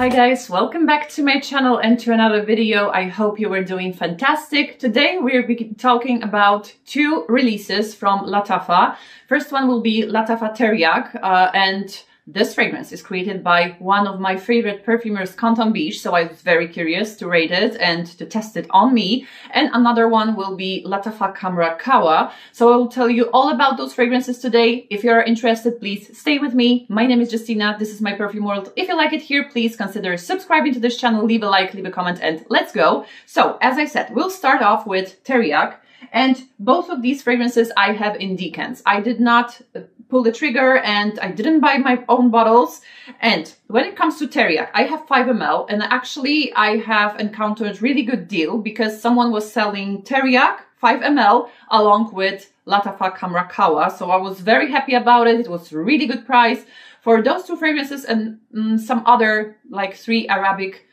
Hi guys, welcome back to my channel and to another video. I hope you are doing fantastic. Today we're talking about two releases from Lattafa. First one will be Lattafa Teriaq and this fragrance is created by one of my favorite perfumers, Quentin Bisch, so I was very curious to rate it and to test it on me. And another one will be Lattafa Teriaq QAHWA. So I will tell you all about those fragrances today. If you're interested, please stay with me. My name is Justina. This is my perfume world. If you like it here, please consider subscribing to this channel, leave a like, leave a comment, and let's go. So as I said, we'll start off with Teriaq. And both of these fragrances I have in decants. I did not pull the trigger and I didn't buy my own bottles. And when it comes to Teriaq, I have 5 ml and actually I have encountered really good deal because someone was selling Teriaq 5 ml along with Lattafa Teriaq QAHWA. So I was very happy about it. It was a really good price for those two fragrances and some other like 3 Arabic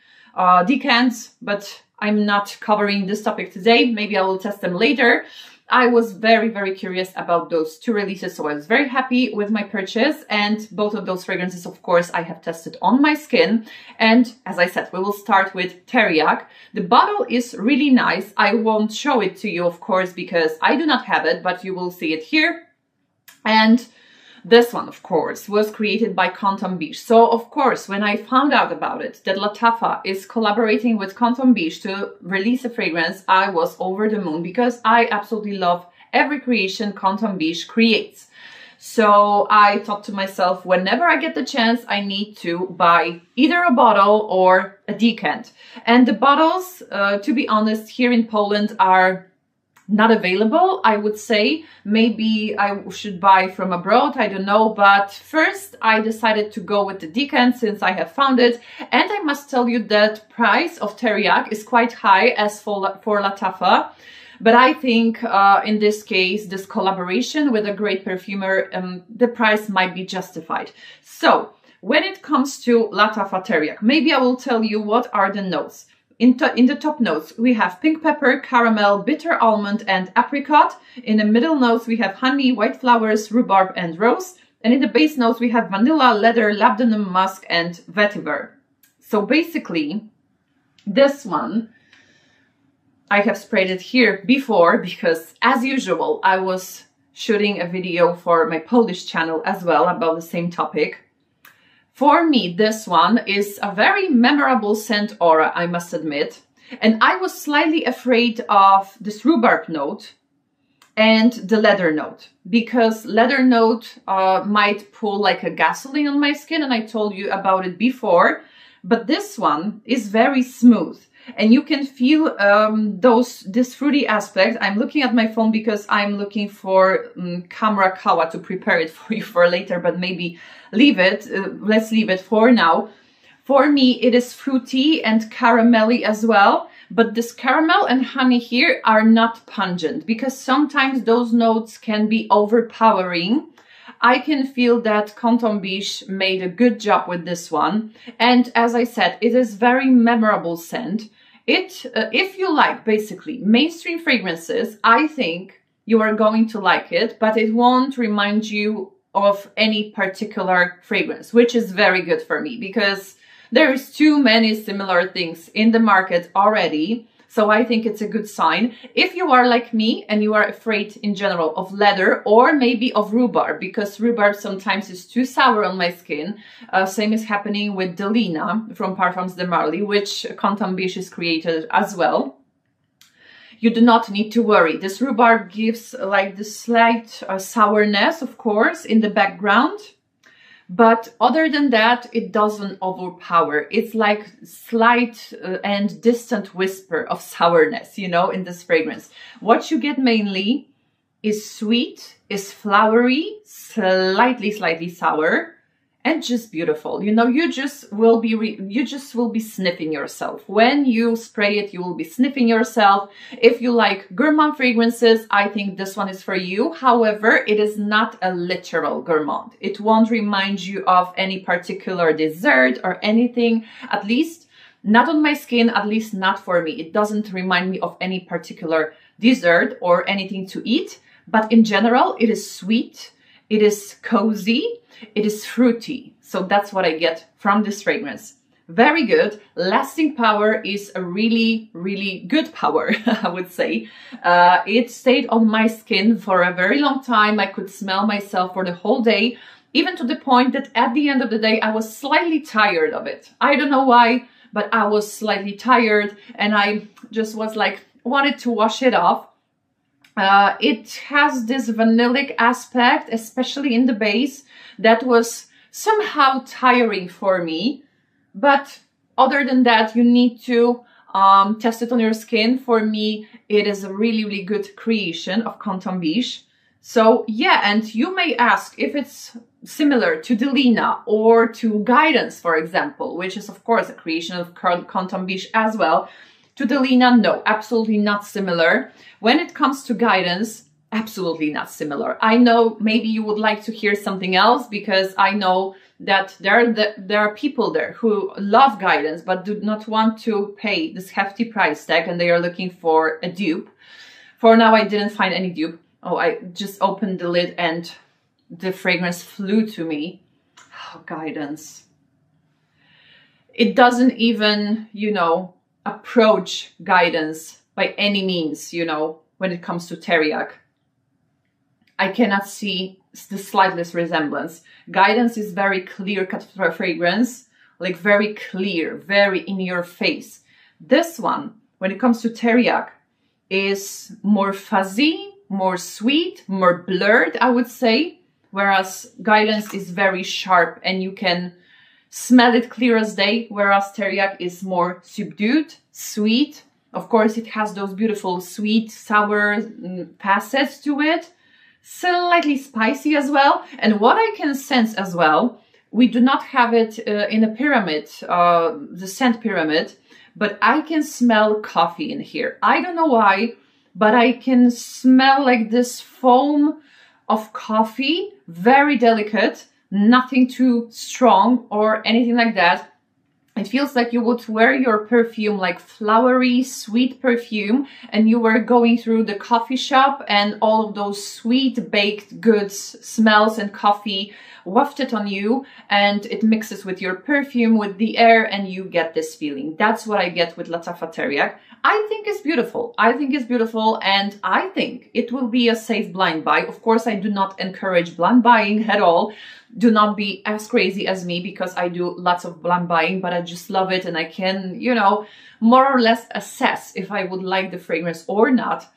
decants, but I'm not covering this topic today. Maybe I will test them later. I was very, very curious about those two releases, so I was very happy with my purchase. And both of those fragrances, of course, I have tested on my skin. And as I said, we will start with Teriaq. The bottle is really nice. I won't show it to you, of course, because I do not have it, but you will see it here. And this one, of course, was created by Quentin Bisch. So, of course, when I found out about it, that Lattafa is collaborating with Quentin Bisch to release a fragrance, I was over the moon because I absolutely love every creation Quentin Bisch creates. So I thought to myself, whenever I get the chance, I need to buy either a bottle or a decant. And the bottles, to be honest, here in Poland are not available, I would say. Maybe I should buy from abroad, I don't know. But first I decided to go with the decant since I have found it. And I must tell you that price of Teriaq is quite high as for Lattafa. But I think in this case, this collaboration with a great perfumer, the price might be justified. So when it comes to Lattafa Teriaq, maybe I will tell you what are the notes. In the top notes, we have pink pepper, caramel, bitter almond, and apricot. In the middle notes, we have honey, white flowers, rhubarb, and rose. And in the base notes, we have vanilla, leather, labdanum, musk, and vetiver. So basically, this one, I have sprayed it here before because, as usual, I was shooting a video for my Polish channel as well about the same topic. For me, this one is a very memorable scent aura, I must admit. And I was slightly afraid of this rhubarb note and the leather note, because leather note might pull like a gasoline on my skin, and I told you about it before. But this one is very smooth. And you can feel this fruity aspect. I'm looking at my phone because I'm looking for QAHMRAH QAHWA to prepare it for you for later, but maybe leave it. Let's leave it for now. For me, it is fruity and caramelly as well. But this caramel and honey here are not pungent because sometimes those notes can be overpowering. I can feel that Quentin Bisch made a good job with this one. And as I said, it is very memorable scent. If you like basically mainstream fragrances, I think you are going to like it, but it won't remind you of any particular fragrance, which is very good for me because there is too many similar things in the market already. So I think it's a good sign. If you are like me and you are afraid in general of leather or maybe of rhubarb, because rhubarb sometimes is too sour on my skin. Same is happening with Delina from Parfums de Marly, which Quentin Bisch has created as well. You do not need to worry. This rhubarb gives like this slight sourness, of course, in the background. But other than that, it doesn't overpower. It's like slight and distant whisper of sourness, you know, in this fragrance. What you get mainly is sweet, is flowery, slightly sour, and just beautiful. You know, you just will be sniffing yourself. When you spray it, you will be sniffing yourself. If you like gourmand fragrances, I think this one is for you. However, it is not a literal gourmand. It won't remind you of any particular dessert or anything, at least not on my skin, at least not for me. It doesn't remind me of any particular dessert or anything to eat, but in general, it is sweet, it is cozy, it is fruity. So that's what I get from this fragrance. very good. Lasting power is a really, really good power, I would say. It stayed on my skin for a very long time. I could smell myself for the whole day, even to the point that at the end of the day, I was slightly tired of it. I don't know why, but I was slightly tired and I just was like, wanted to wash it off. It has this vanillic aspect, especially in the base, that was somehow tiring for me. But other than that, you need to test it on your skin. For me, it is a really, really good creation of Quentin Bisch. So yeah, and you may ask if it's similar to Delina or to Guidance, for example, which is of course a creation of Quentin Bisch as well. To Delina, no, absolutely not similar. When it comes to Guidance, absolutely not similar. I know maybe you would like to hear something else, because I know that there are people there who love Guidance but do not want to pay this hefty price tag, and they are looking for a dupe. For now, I didn't find any dupe. Oh, I just opened the lid and the fragrance flew to me. Oh, Guidance. It doesn't even, you know, approach Guidance by any means, you know, when it comes to Teriaq. I cannot see the slightest resemblance. Guidance is very clear-cut fragrance, like very clear, very in your face. This one, when it comes to Teriaq, is more fuzzy, more sweet, more blurred, I would say, whereas Guidance is very sharp and you can smell it clear as day, whereas Teriaq is more subdued, sweet. Of course, it has those beautiful sweet, sour facets to it, slightly spicy as well. And what I can sense as well, we do not have it in a pyramid, the scent pyramid, but I can smell coffee in here. I don't know why, but I can smell like this foam of coffee, very delicate, nothing too strong or anything like that. It feels like you would wear your perfume, like flowery, sweet perfume, and you were going through the coffee shop and all of those sweet baked goods, smells and coffee wafted on you, and it mixes with your perfume, with the air, and you get this feeling. That's what I get with Lattafa Teriaq. I think it's beautiful. I think it's beautiful, and I think it will be a safe blind buy. Of course, I do not encourage blind buying at all. Do not be as crazy as me, because I do lots of blind buying, but I just love it and I can, you know, more or less assess if I would like the fragrance or not.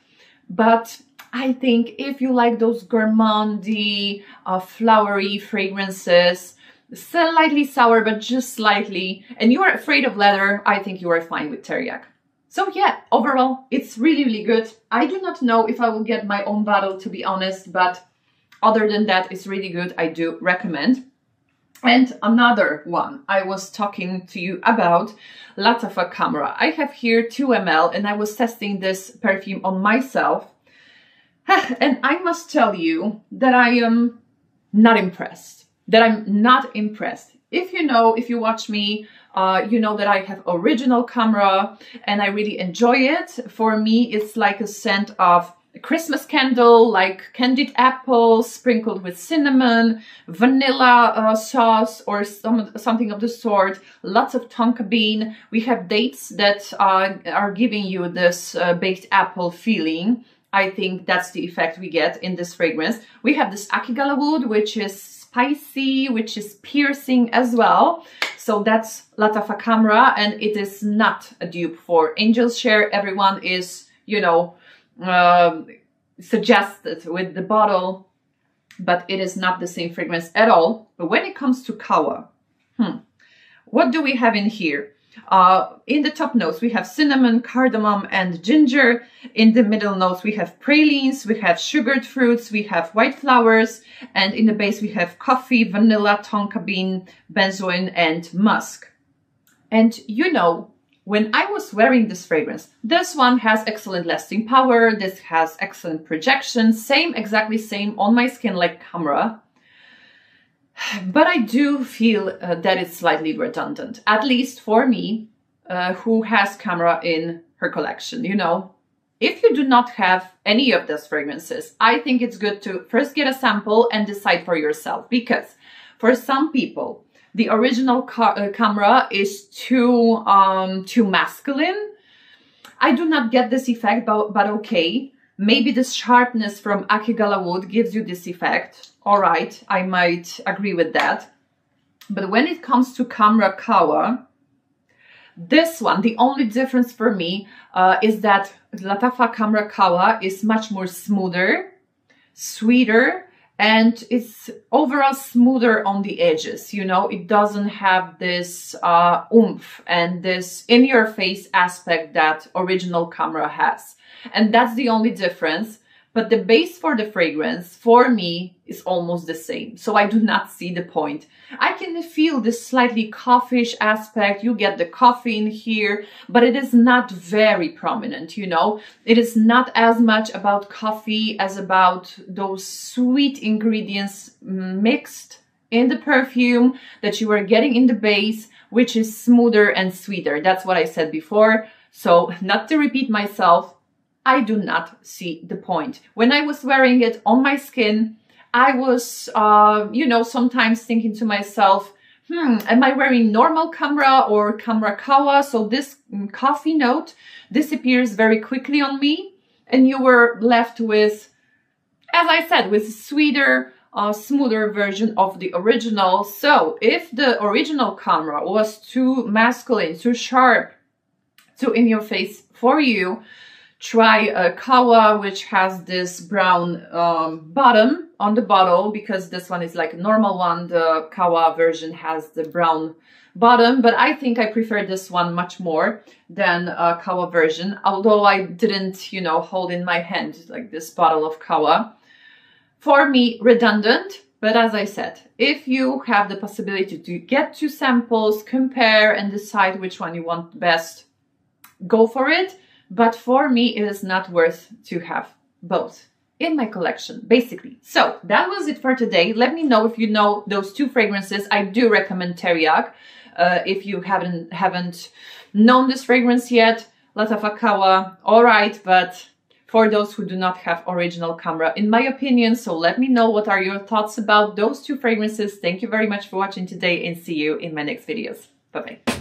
But I think if you like those gourmandy, flowery fragrances, slightly sour, but just slightly, and you are afraid of leather, I think you are fine with Teriaq. So yeah, overall, it's really, really good. I do not know if I will get my own bottle, to be honest, but other than that, it's really good. I do recommend. And another one I was talking to you about, Lattafa KHAMRAH. I have here 2 ml and I was testing this perfume on myself. And I must tell you that I am not impressed. If you watch me, you know that I have original KHAMRAH and I really enjoy it. For me, it's like a scent of a Christmas candle, like candied apples sprinkled with cinnamon, vanilla sauce or something of the sort, lots of tonka bean. We have dates that are giving you this baked apple feeling. I think that's the effect we get in this fragrance. We have this akigala wood, which is spicy, which is piercing as well. So that's Lattafa KHAMRAH, and it is not a dupe for Angel's Share. Everyone is, you know, suggested with the bottle, but it is not the same fragrance at all. But when it comes to KHAHWA, what do we have in here? In the top notes, we have cinnamon, cardamom, and ginger. In the middle notes, we have pralines, we have sugared fruits, we have white flowers, and in the base, we have coffee, vanilla, tonka bean, benzoin, and musk. And you know, when I was wearing this fragrance, this one has excellent lasting power, this has excellent projection, exactly same on my skin like KHAMRAH. But I do feel that it's slightly redundant, at least for me, who has KHAMRAH in her collection, you know. If you do not have any of those fragrances, I think it's good to first get a sample and decide for yourself, because for some people, the original KHAMRAH is too masculine. I do not get this effect, but okay. Maybe the sharpness from Akigala wood gives you this effect. All right, I might agree with that. But when it comes to KHAMRAH QAHWA, this one, the only difference for me is that Lattafa KHAMRAH QAHWA is much more smoother, sweeter, and it's overall smoother on the edges. You know, it doesn't have this oomph and this in-your-face aspect that original KHAMRAH has. And that's the only difference. But the base for the fragrance, for me, is almost the same. So I do not see the point. I can feel this slightly coffee-ish aspect. You get the coffee in here, but it is not very prominent, you know. It is not as much about coffee as about those sweet ingredients mixed in the perfume that you are getting in the base, which is smoother and sweeter. That's what I said before. So not to repeat myself, I do not see the point. When I was wearing it on my skin, I was, you know, sometimes thinking to myself, am I wearing normal KHAMRAH or KHAMRAH QAHWA? So this coffee note disappears very quickly on me, and you were left with, as I said, with a sweeter, smoother version of the original. So if the original KHAMRAH was too masculine, too sharp, too in your face for you, try a QAHWA, which has this brown bottom on the bottle, because this one is like a normal one. The QAHWA version has the brown bottom, but I think I prefer this one much more than a QAHWA version, although I didn't, you know, hold in my hand like this bottle of QAHWA. For me, redundant, but as I said, if you have the possibility to get 2 samples, compare and decide which one you want best, go for it. But for me, it is not worth to have both in my collection, basically. So that was it for today. Let me know if you know those 2 fragrances. I do recommend Teriaq. If you haven't known this fragrance yet, Lattafa QAHWA, all right, but for those who do not have original KHAMRAH, in my opinion. So let me know what are your thoughts about those 2 fragrances. Thank you very much for watching today, and see you in my next videos. Bye-bye.